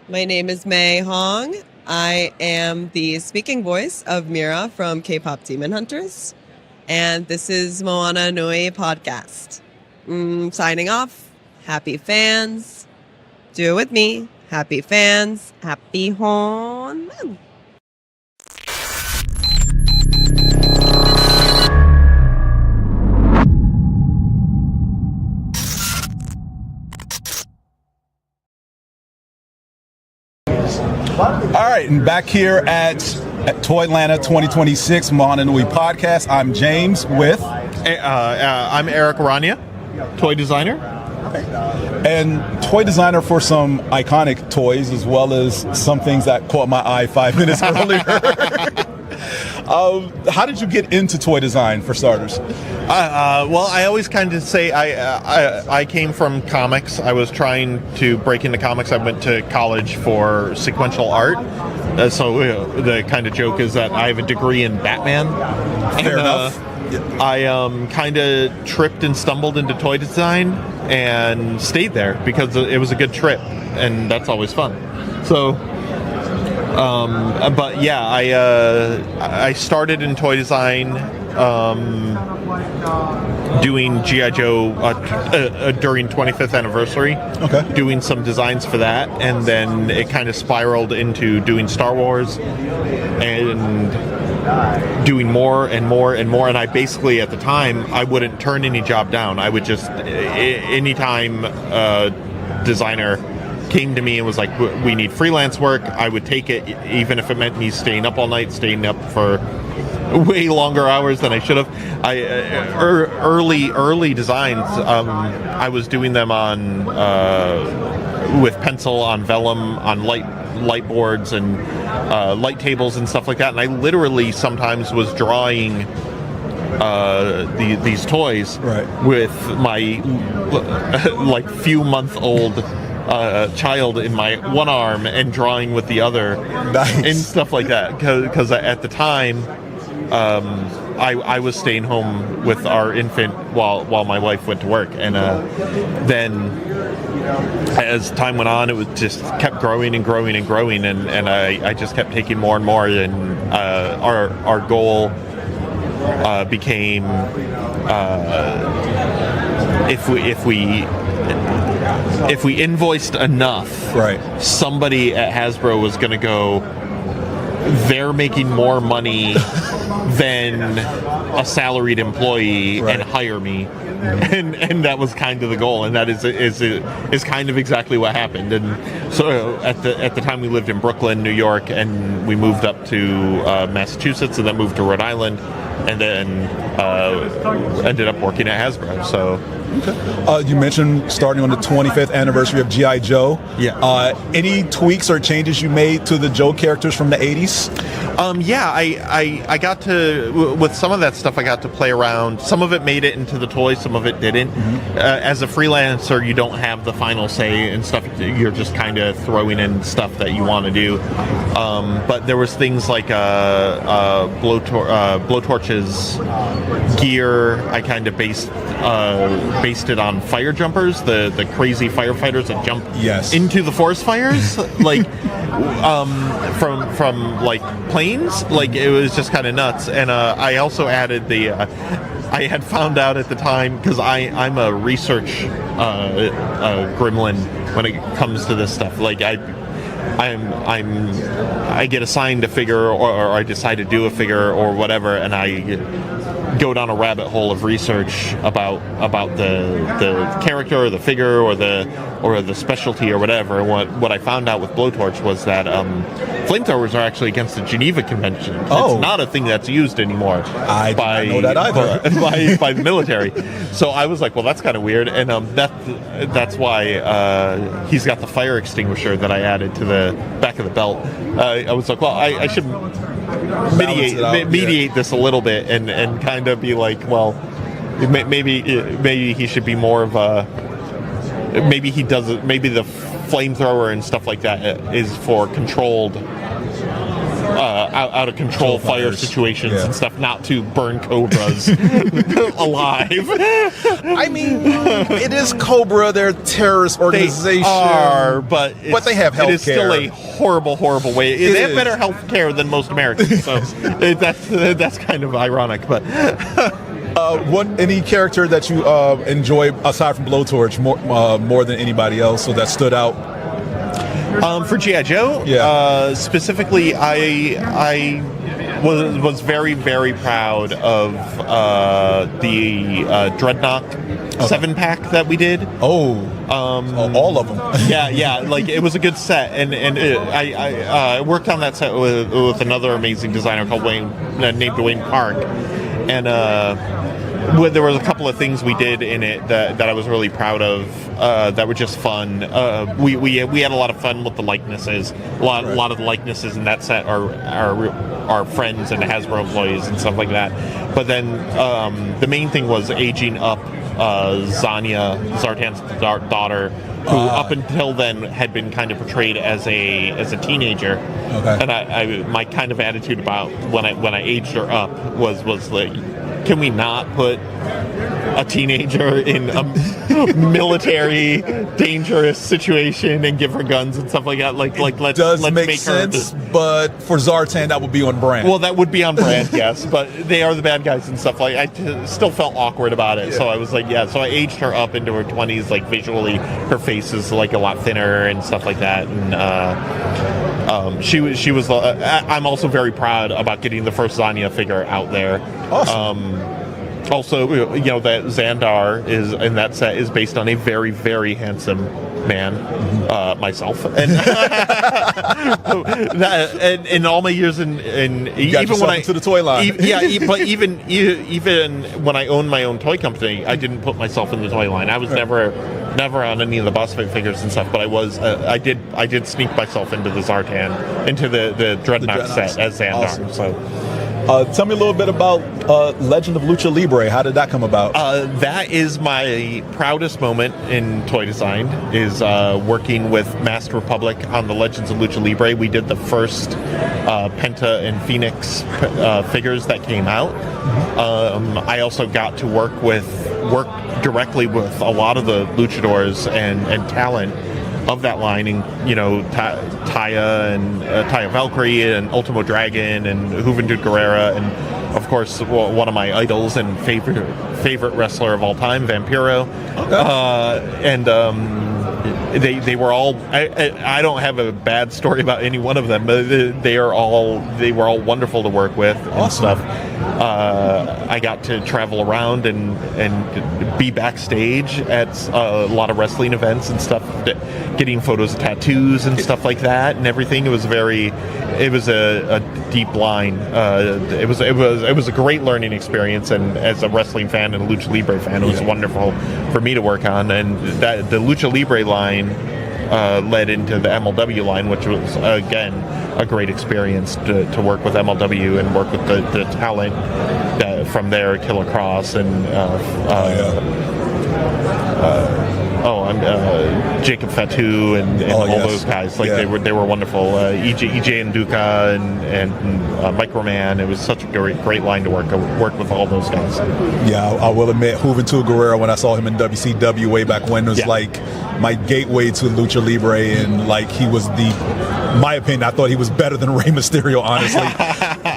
My name is May Hong. I am the speaking voice of Mira from K-pop Demon Hunters. And this is Moana Nui podcast. Signing off. Happy fans. Do it with me. Happy fans. Happy Hon. All right, and back here at Toylanta 2026 Moana Nui podcast, I'm James with... I'm Erik Araña, toy designer. And toy designer for some iconic toys, as well as some things that caught my eye 5 minutes earlier. How did you get into toy design, for starters? Well, I always kind of say I came from comics. I was trying to break into comics. I went to college for sequential art. So the kind of joke is that I have a degree in Batman. Fair enough. I kind of tripped and stumbled into toy design and stayed there because it was a good trip, and that's always fun. So, but yeah, I started in toy design doing C.H.A.O.S during 25th anniversary. Okay. Doing some designs for that, and then it kind of spiraled into doing Star Wars and doing more and more and more. And I basically, at the time, I wouldn't turn any job down. I would just, anytime a designer came to me and was like, we need freelance work, I would take it, even if it meant me staying up all night, staying up for way longer hours than I should have. Early designs, I was doing them on with pencil, on vellum, on light boards and light tables and stuff like that. And I literally sometimes was drawing these toys with my like few month old child in my one arm and drawing with the other. Nice. And stuff like that. Because at the time, I was staying home with our infant while my wife went to work, and then as time went on, it was just kept growing and growing and growing, and I just kept taking more and more, and our goal became if we invoiced enough, somebody at Hasbro was going to go, they're making more money than a salaried employee and hire me, and that was kind of the goal, and that is kind of exactly what happened. And so at the time we lived in Brooklyn, New York, and we moved up to Massachusetts, and then moved to Rhode Island, and then ended up working at Hasbro. So. Okay. You mentioned starting on the 25th anniversary of G.I. Joe. Yeah. Any tweaks or changes you made to the Joe characters from the 80s? Yeah, I got to, with some of that stuff, I got to play around. Some of it made it into the toys, some of it didn't. Mm-hmm. As a freelancer, you don't have the final say and stuff. You're just kind of throwing in stuff that you want to do. But there was things like Blowtorch's gear. I kind of based it on fire jumpers, the crazy firefighters that jump into the forest fires, like from like planes. Like, it was just kind of nuts. And I also added I had found out at the time, because I'm a research gremlin when it comes to this stuff. Like, I get assigned a figure, or I decide to do a figure or whatever, and I go down a rabbit hole of research about the character or the figure or the specialty or whatever. And what I found out with Blowtorch was that flamethrowers are actually against the Geneva Convention. Oh. It's not a thing that's used anymore. I didn't know that either. by the military. So I was like, well, that's kind of weird. And that's why he's got the fire extinguisher that I added to the back of the belt. I was like, well, I should mediate this a little bit and kind of be like, well, maybe he should be more of a, maybe he does it, maybe the flamethrower and stuff like that is for controlled out of control fire situations and stuff, not to burn cobras alive. I mean, it is Cobra, they're a terrorist organization. They are, but they have health care. It is still a horrible, horrible way. They have better health care than most Americans, so that's kind of ironic. But any character that you enjoy aside from Blowtorch more than anybody else, so that stood out? For G.I. Joe, specifically, I was very, very proud of the Dreadnought 7-pack that we did. All of them. yeah, like it was a good set, and I worked on that set with another amazing designer named Wayne Park, and there was a couple of things we did in it that I was really proud of that were just fun. We had a lot of fun with the likenesses. A lot of the likenesses in that set are friends and Hasbro employees and stuff like that. But then the main thing was aging up Zanya, Zartan's daughter, who up until then had been kind of portrayed as a teenager. Okay. And my kind of attitude about when I aged her up was like, can we not put a teenager in a military dangerous situation and give her guns and stuff like that? Let's make sense, but for Zartan that would be on brand. Well, that would be on brand, yes, but they are the bad guys and stuff. I still felt awkward about it, so I was like, so I aged her up into her 20s. Like visually, her face is like a lot thinner and stuff like that, and she was. I'm also very proud about getting the first Zanya figure out there. Awesome. Also, that Xandar is in that set is based on a very, very handsome man, myself, and in all my years in even when I to the toy line, but even when I owned my own toy company, I didn't put myself in the toy line. I was never on any of the boss fight figures and stuff, but I was I did sneak myself into the Zartan, into the Dreadnought set as Xandar. Awesome. So. Tell me a little bit about Legend of Lucha Libre. How did that come about? That is my proudest moment in toy design, is working with Master Republic on the Legends of Lucha Libre. We did the first Penta and Phoenix figures that came out. I also got to work directly with a lot of the luchadors and talent of that line, and Taya and Taya Valkyrie and Ultimo Dragon and Juventud Guerrera, and of course one of my idols and favorite wrestler of all time, Vampiro. Okay. They were all. I don't have a bad story about any one of them, but they were all wonderful to work with and stuff. I got to travel around and be backstage at a lot of wrestling events and stuff, getting photos of tattoos and stuff like that and everything. It was a deep line. It was a great learning experience, and as a wrestling fan and a Lucha Libre fan, it was wonderful for me to work on. And that the Lucha Libre line led into the MLW line, which was again a great experience to work with MLW and work with the talent from there, Killer Cross and Jacob Fatu and all those guys. Like they were wonderful. EJ and Duca and Microman. It was such a great line to work with all those guys. Yeah, I will admit, Juventud Guerrera, when I saw him in WCW way back when, was like my gateway to Lucha Libre, and like he was my opinion, I thought he was better than Rey Mysterio, honestly.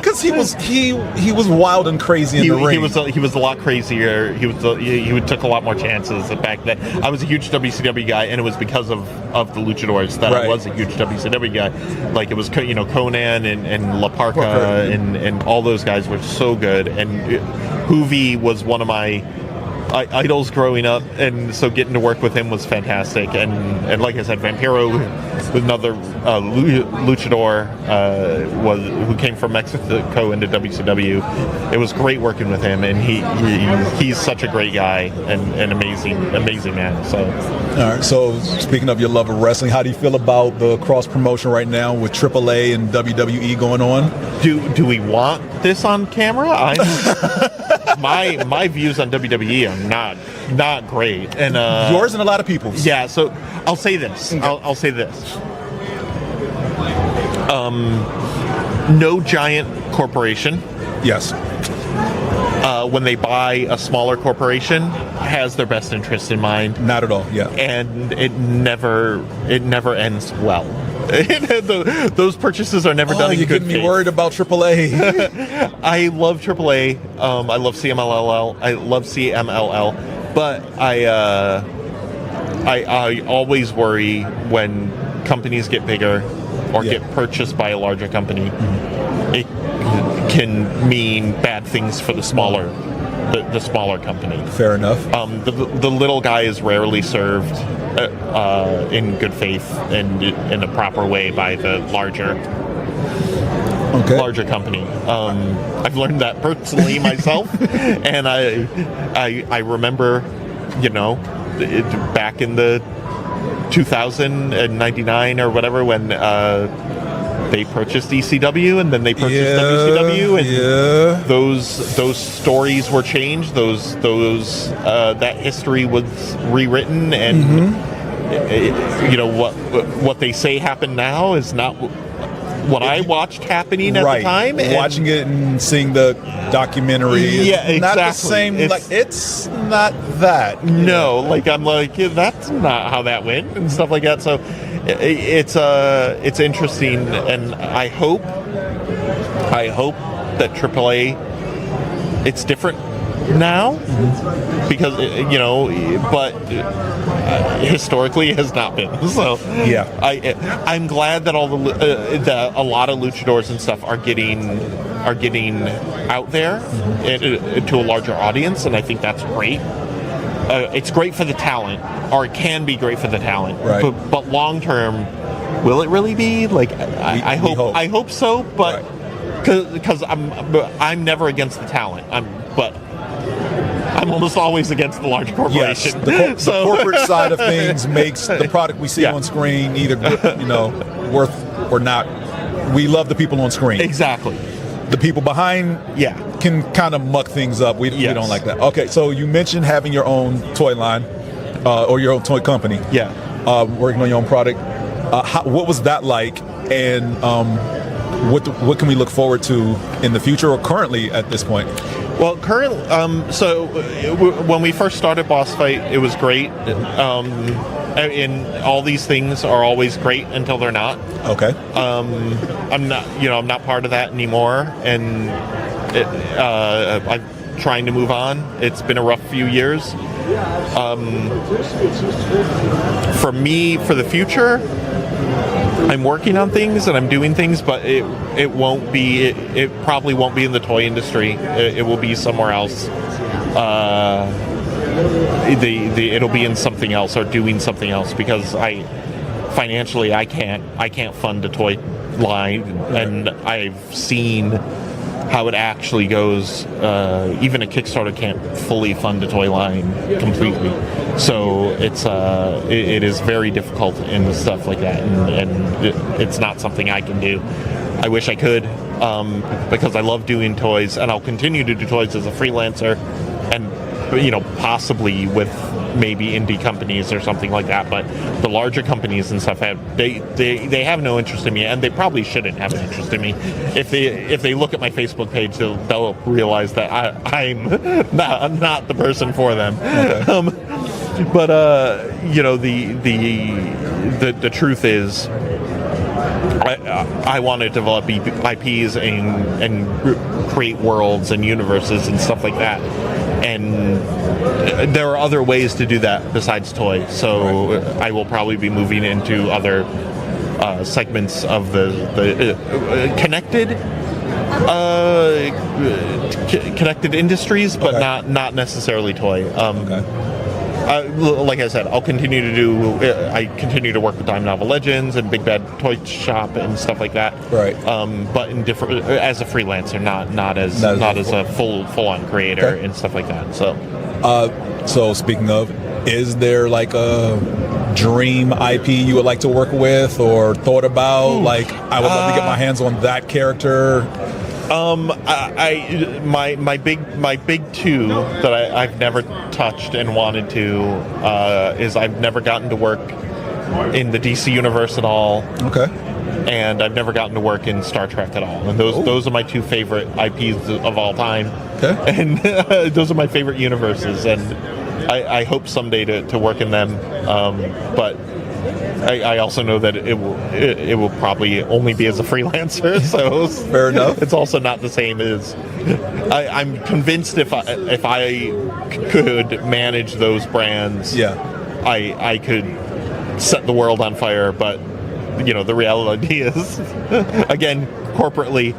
Because he was wild and crazy in the ring. He was a lot crazier. He took a lot more chances back then. I was a huge WCW guy, and it was because of the luchadors that I was a huge WCW guy. Like it was Conan and La Parka and all those guys were so good. And Hoovy was one of my idols growing up, and so getting to work with him was fantastic. And like I said, Vampiro was another luchador who came from Mexico into WCW. It was great working with him, and he's such a great guy and an amazing man. So, all right. So speaking of your love of wrestling, how do you feel about the cross promotion right now with AAA and WWE going on? Do we want this on camera? My views on WWE are not great, and yours and a lot of people's. Yeah, so I'll say this. I'll say this. no giant corporation, Yes. when they buy a smaller corporation, has their best interest in mind. Not at all. Yeah. And it never ends well. Those purchases are never done in you're good getting faith. me worried about AAA. I love AAA. I love CMLL. I love CMLL. But I always worry when companies get bigger or get purchased by a larger company. Mm-hmm. It can mean bad things for the smaller company. Fair enough. The little guy is rarely served in good faith and in a proper way by the larger company. I've learned that personally myself, and I remember, back in the 2099 or whatever when they purchased ECW and then they purchased WCW, and those stories were changed. Those that history was rewritten, and what they say happened now is not what I watched happening at the time. Watching it and seeing the documentary, exactly. Not the same. It's not that. No, I'm like, that's not how that went and stuff like that. So it's interesting, and I hope that AAA it's different now, because but historically it has not been. So I'm glad that that a lot of luchadors and stuff are getting out there to a larger audience, and I think that's great. It's great for the talent, or it can be great for the talent. Right. But long term, will it really be? I hope so. But because I'm never against the talent. But I'm almost always against the large corporation. Yes, the corporate side of things makes the product we see on screen either worth or not. We love the people on screen. Exactly. The people behind can kind of muck things up. We don't like that. Okay, so you mentioned having your own toy line or your own toy company. Yeah. Working on your own product. What was that like? And what can we look forward to in the future or currently at this point? Well, when we first started Boss Fight, it was great. And all these things are always great until they're not. Okay. I'm not part of that anymore, and I'm trying to move on. It's been a rough few years. For me, for the future, I'm working on things and I'm doing things, but it probably won't be in the toy industry. It will be somewhere else. It'll be in something else or doing something else, because financially I can't fund a toy line, and I've seen how it actually goes. Even a Kickstarter can't fully fund a toy line completely, so it is very difficult in stuff like that, and it's not something I can do. I wish I could, because I love doing toys, and I'll continue to do toys as a freelancer, and possibly with maybe indie companies or something like that. But the larger companies and stuff they have no interest in me, and they probably shouldn't have an interest in me. If they look at my Facebook page, they'll realize that I'm not the person for them. Okay. But the truth is, I want to develop IPs and create worlds and universes and stuff like that. And there are other ways to do that besides toy. So I will probably be moving into other segments of the connected industries, but not necessarily toy. Like I said, I'll continue to do. I continue to work with Dime Novel Legends and Big Bad Toy Shop and stuff like that. Right. But in different, as a freelancer, not as a full on creator and stuff like that. So. So speaking of, is there like a dream IP you would like to work with or thought about? Like, I would love to get my hands on that character. My big two that I've never touched and wanted to is I've never gotten to work in the DC universe at all. Okay. and I've never gotten to work in Star Trek at all. And those are my two favorite IPs of all time. Okay. And those are my favorite universes, and I hope someday to work in them. But I also know that it will probably only be as a freelancer. So fair enough. It's also not the same as. I'm convinced if I could manage those brands, I could set the world on fire. But the reality is, again, corporately,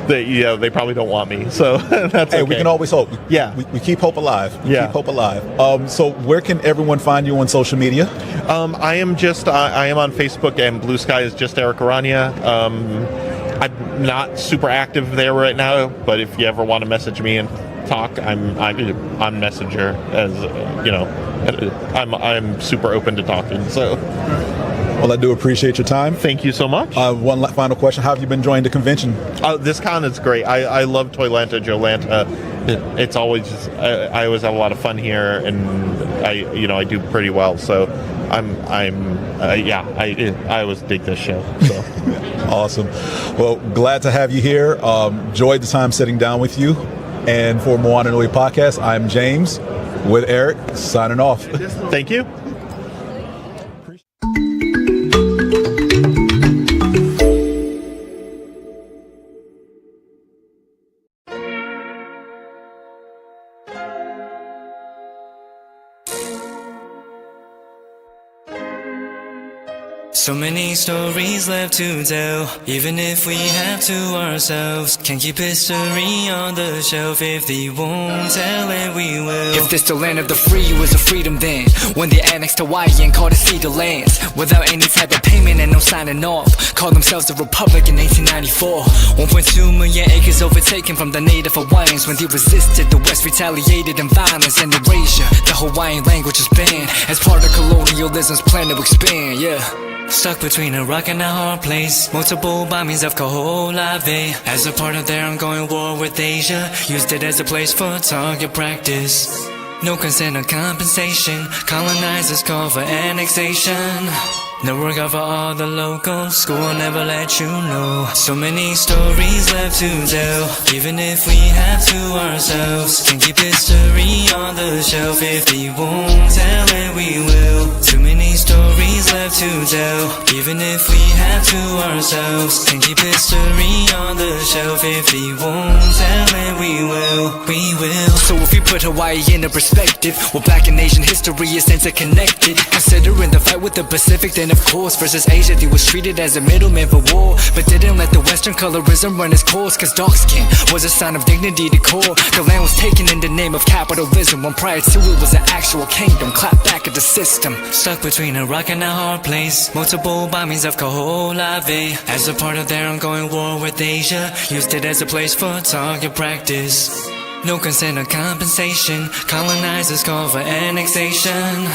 they probably don't want me. So that's okay. We can always hope. We keep hope alive. Keep hope alive. So where can everyone find you on social media? I am on Facebook, and Blue Sky is just Erik Araña. I'm not super active there right now, but if you ever want to message me and talk, I'm on Messenger, as I'm super open to talking. So. Well, I do appreciate your time. Thank you so much. One final question. How have you been enjoying the convention? This con is great. I love Toylanta, Jolanta. It's always, I always have a lot of fun here, and I do pretty well. So I always dig this show. So. Awesome. Well, glad to have you here. Enjoyed the time sitting down with you. And for Moana Nui Podcast, I'm James with Erik, signing off. Thank you. So many stories left to tell, even if we have to ourselves. Can't keep history on the shelf. If they won't tell it, we will. If this the land of the free was a freedom then, when they annexed Hawaii and called it Cedar Lands, without any type of payment and no signing off, called themselves a republic in 1894. 1.2 million acres overtaken from the native Hawaiians. When they resisted, the West retaliated in violence and erasure. The Hawaiian language was banned as part of colonialism's plan to expand, Stuck between a rock and a hard place. Multiple bombings of Ka Live as a part of their ongoing war with Asia. Used it as a place for target practice. No consent or compensation. Colonizers call for annexation. No work out for all the locals. School will never let you know. So many stories left to tell, even if we have to ourselves. Can't keep history on the shelf. If they won't tell it, we will. Too many stories left to tell, even if we have to ourselves. Can't keep history on the shelf. If they won't tell it, we will. We will. So if you put Hawaii into perspective, well, Black and Asian history is interconnected. Considering the fight with the Pacific, then of course, versus Asia, they was treated as a middleman for war, but didn't let the Western colorism run its course, cause dark skin was a sign of dignity to core. The land was taken in the name of capitalism, when prior to it was an actual kingdom. Clap back at the system. Stuck between a rock and a hard place. Multiple bombings of Ka Live as a part of their ongoing war with Asia. Used it as a place for target practice. No consent or compensation. Colonizers call for annexation.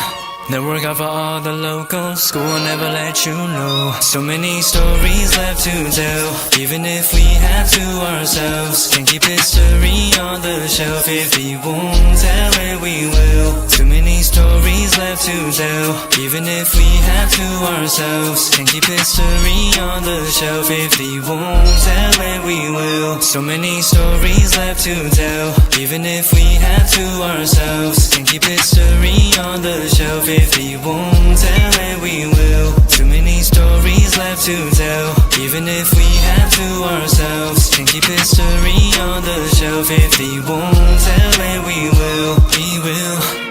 They work out for all the locals. School will never let you know. So many stories left to tell, even if we have to ourselves. Can't keep history on the shelf. If they won't tell it, we will. Too many stories left to tell, even if we have to ourselves. Can't keep history on the shelf. If they won't tell it, we will. So many stories left to tell, even if we have to ourselves. Can't keep history on the shelf. If they won't tell it, we will. Too many stories left to tell, even if we have to ourselves. Can't keep history on the shelf. If they won't tell it, we will. We will.